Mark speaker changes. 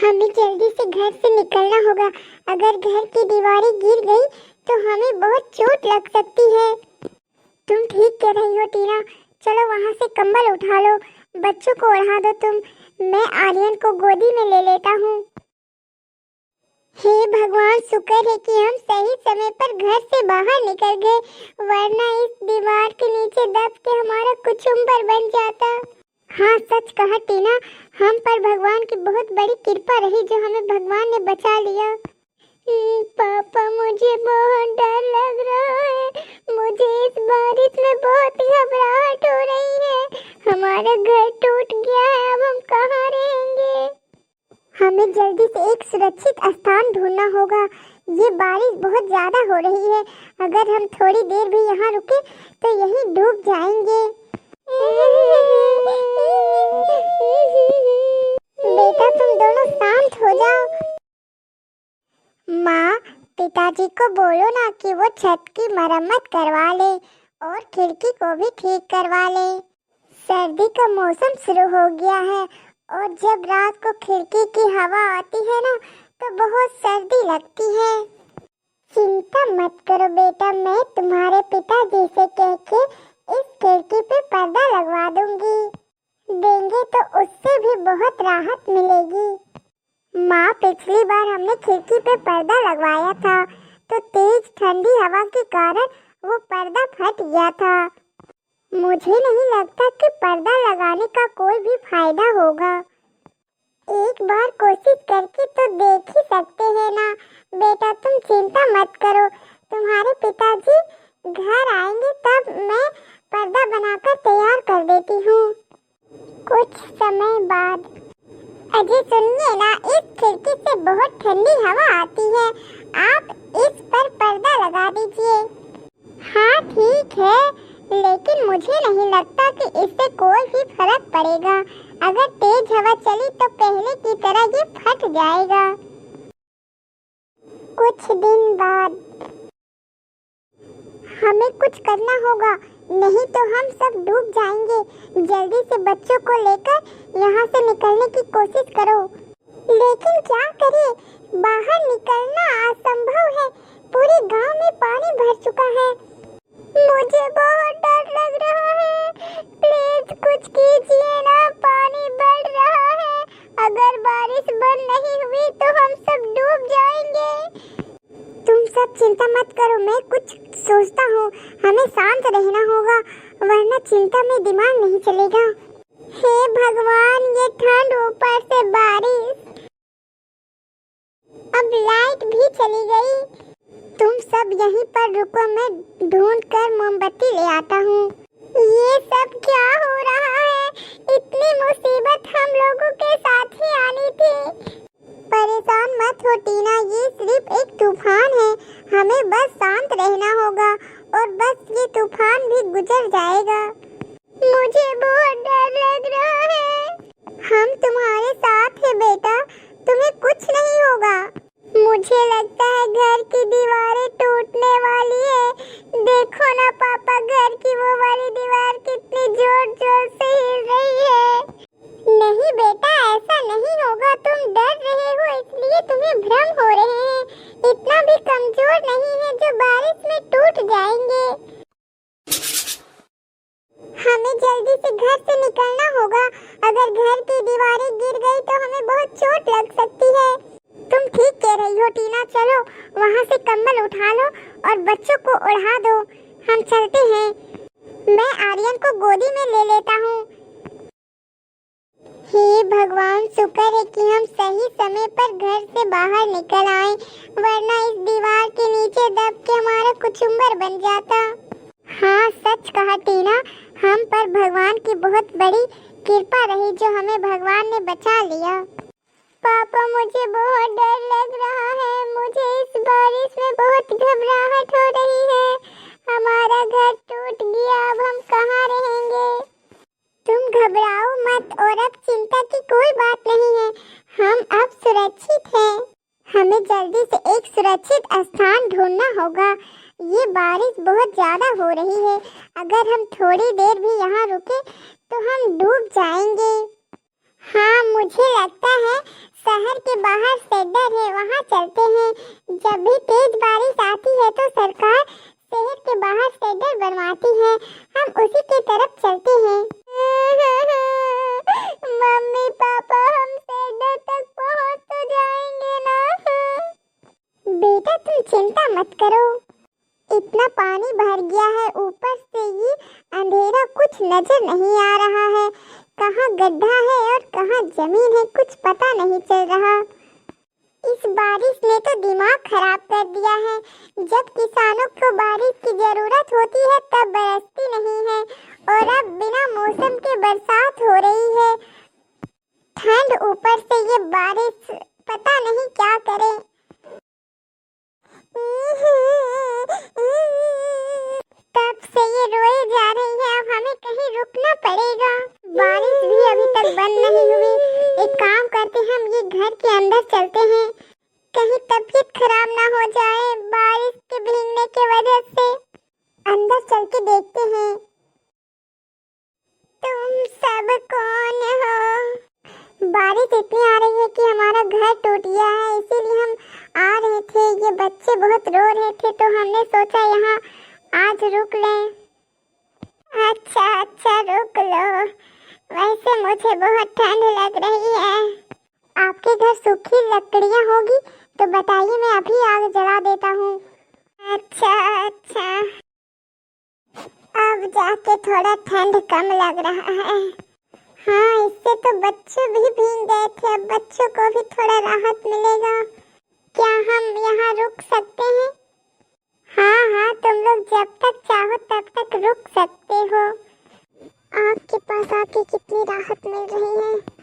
Speaker 1: हमें जल्दी से घर से निकलना होगा। अगर घर की दीवारें गिर गई तो हमें बहुत चोट लग सकती है। तुम ठीक कह रही हो टीना। चलो वहाँ से कंबल उठा लो, बच्चों को ओढ़ा दो तुम। मैं आर्यन को गोदी में ले लेता हूँ। हे भगवान, शुक्र है कि हम सही समय पर घर से बाहर निकल गए, वरना इस दीवार के नीचे दब के हमारा कुचुम्बर बन जाता। हाँ, सच कहा टीना, हम पर भगवान की बहुत बड़ी कृपा रही जो हमें भगवान ने बचा लिया। पापा, मुझे बहुत डर लग रहा है। मुझे इस बारिश में बहुत घबराहट हो रही है। हमारा घर टूट गया है, अब हम कहाँ रहेंगे? हमें जल्दी से एक सुरक्षित स्थान ढूंढना होगा। ये बारिश बहुत ज्यादा हो रही है। अगर हम थोड़ी देर भी यहाँ रुके तो यहीं डूब जाएंगे। बेटा, तुम दोनों शांत हो जाओ। माँ, पिताजी को बोलो ना कि वो छत की मरम्मत करवा ले और खिड़की को भी ठीक करवा ले। सर्दी का मौसम शुरू हो गया है और जब रात को खिड़की की हवा आती है ना तो बहुत सर्दी लगती है। चिंता मत करो बेटा, मैं तुम्हारे पिताजी से कह के इस खिड़की पे पर्दा लगवा देंगे तो उससे भी बहुत राहत मिलेगी। माँ, पिछली बार हमने खिड़की पे पर्दा लगवाया था तो तेज ठंडी हवा के कारण वो पर्दा फट गया था। मुझे नहीं लगता कि पर्दा लगाने का कोई भी फायदा होगा। एक बार कोशिश करके तो देख ही सकते हैं ना। बेटा, तुम चिंता मत करो, तुम्हारे पिताजी घर आएंगे तब मैं पर्दा बनाकर तैयार कर देती हूँ। कुछ समय बाद, अजय सुनिए ना, इस खिड़की से बहुत ठंडी हवा आती है, आप इस पर पर्दा लगा दीजिए। हाँ ठीक है, लेकिन मुझे नहीं लगता कि इससे कोई भी फर्क पड़ेगा। अगर तेज हवा चली तो पहले की तरह ये फट जाएगा। कुछ दिन बाद, हमें कुछ करना होगा, नहीं तो हम सब डूब जाएंगे। जल्दी से बच्चों को लेकर यहाँ से निकलने की कोशिश करो। लेकिन क्या करें, बाहर निकलना असंभव है। पूरे गांव में पानी भर चुका है। मुझे बहुत डर लग रहा है। प्लीज कुछ कीजिए ना, पानी बढ़ रहा है। अगर बारिश बंद नहीं हुई तो हम सब डूब जाएंगे। तुम सब चिंता मत करो, मैं कुछ सोचता हूँ। हमें शांत रहना होगा, वरना चिंता में दिमाग नहीं चलेगा। हे भगवान, ये ठंड, ऊपर से बारिश। अब लाइट भी चली गई। तुम सब यहीं पर रुको, मैं ढूंढ कर मोमबत्ती ले आता हूँ। ये सब क्या हो रहा है? इतनी मुसीबत हम लोगों के साथ ही आनी थी। परेशान मत हो टीना, ये सिर्फ एक तूफान है। हमें बस शांत रहना होगा और बस ये तूफान भी गुजर जाएगा। मुझे बहुत डर लग रहा है। हम तुम्हारे साथ हैं बेटा, तुम्हें कुछ नहीं होगा। मुझे लगता है घर की दीवारें टूटने वाली है। देखो ना पापा, घर की वो वाली दीवार कितनी जोर जोर से हिल रही है। नहीं बेटा, ऐसा नहीं होगा, तुम डर रहे हो इसलिए तुम्हें भ्रम हो रहे हैं। इतना भी कमजोर नहीं है जो बारिश में टूट जाएंगे। हमें जल्दी से घर से निकलना होगा। अगर घर की दीवारें गिर गई तो हमें बहुत चोट लग सकती है। तुम ठीक कह रही हो टीना, चलो वहाँ से कंबल उठा लो और बच्चों को ओढ़ा दो। हम चलते हैं। मैं आर्यन को गोदी में ले लेता हूँ। हे भगवान, शुक्र है कि हम सही समय पर घर से बाहर निकल आए, वरना इस दीवार के नीचे दब के हमारा कुचुम्बर बन जाता। हाँ, सच कहा टीना, हम पर भगवान की बहुत बड़ी कृपा रही जो हमें भगवान ने बचा लिया। पापा, मुझे बहुत डर लग रहा है। मुझे इस बारिश में बहुत घबराहट हो रही है। हमारा घर टूट गया, अब हम कहाँ रहेंगे? तुम घबराओ मत और अब चिंता की कोई बात नहीं है। हम अब सुरक्षित हैं। हमें जल्दी से एक सुरक्षित स्थान ढूंढना होगा। ये बारिश बहुत ज्यादा हो रही है। अगर हम थोड़ी देर भी यहाँ रुके तो हम डूब जाएंगे। हाँ, मुझे लगता है शहर शहर के बाहर शेल्टर है, वहाँ चलते हैं। जब भी तेज बारिश आती है तो सरकार शहर के बाहर शेल्टर बनवाती है, हम उसी की तरफ चलते हैं। मम्मी पापा, हम शेल्टर तक पहुँच तो जाएंगे ना? बेटा तुम चिंता मत करो, इतना पानी भर गया है, ऊपर से ये अंधेरा, कुछ नजर नहीं आ रहा है, कहाँ गड्ढा है और कहाँ जमीन है कुछ पता नहीं चल रहा। इस बारिश ने तो दिमाग खराब कर दिया है। जब किसानों को बारिश की जरूरत होती है तब बरसती नहीं है, और अब बिना मौसम के बरसात हो रही है। ठंड ऊपर से ये बारिश, पता नहीं क्या करे। तब से ये रोए जा रही है, अब हमें कहीं रुकना पड़ेगा। बारिश भी अभी तक बंद नहीं हुई। एक काम करते हैं, हम ये घर के अंदर चलते हैं, कहीं तबीयत खराब ना हो जाए बारिश के भीगने की वजह से। अंदर चल के देखते हैं। तुम सब कौन हो? बारिश इतनी आ रही है कि हमारा घर टूट गया है, इसीलिए हम आ रहे थे। ये बच्चे बहुत रो रहे थे तो हमने सोचा यहाँ आज रुक लें। अच्छा रुक लो, वैसे मुझे बहुत ठंड लग रही है। आपके घर सूखी लकड़ियाँ होगी तो बताइए, मैं अभी आग जला देता हूँ। अच्छा, अब जाके थोड़ा ठंड कम लग रहा है। हाँ, इससे तो बच्चे भी भीग गए थे, अब बच्चों को भी थोड़ा राहत मिलेगा। क्या हम यहाँ रुक सकते हैं? हाँ, तुम लोग जब तक चाहो तब तक रुक सकते हो। आग के पास आके कितनी राहत मिल रही है।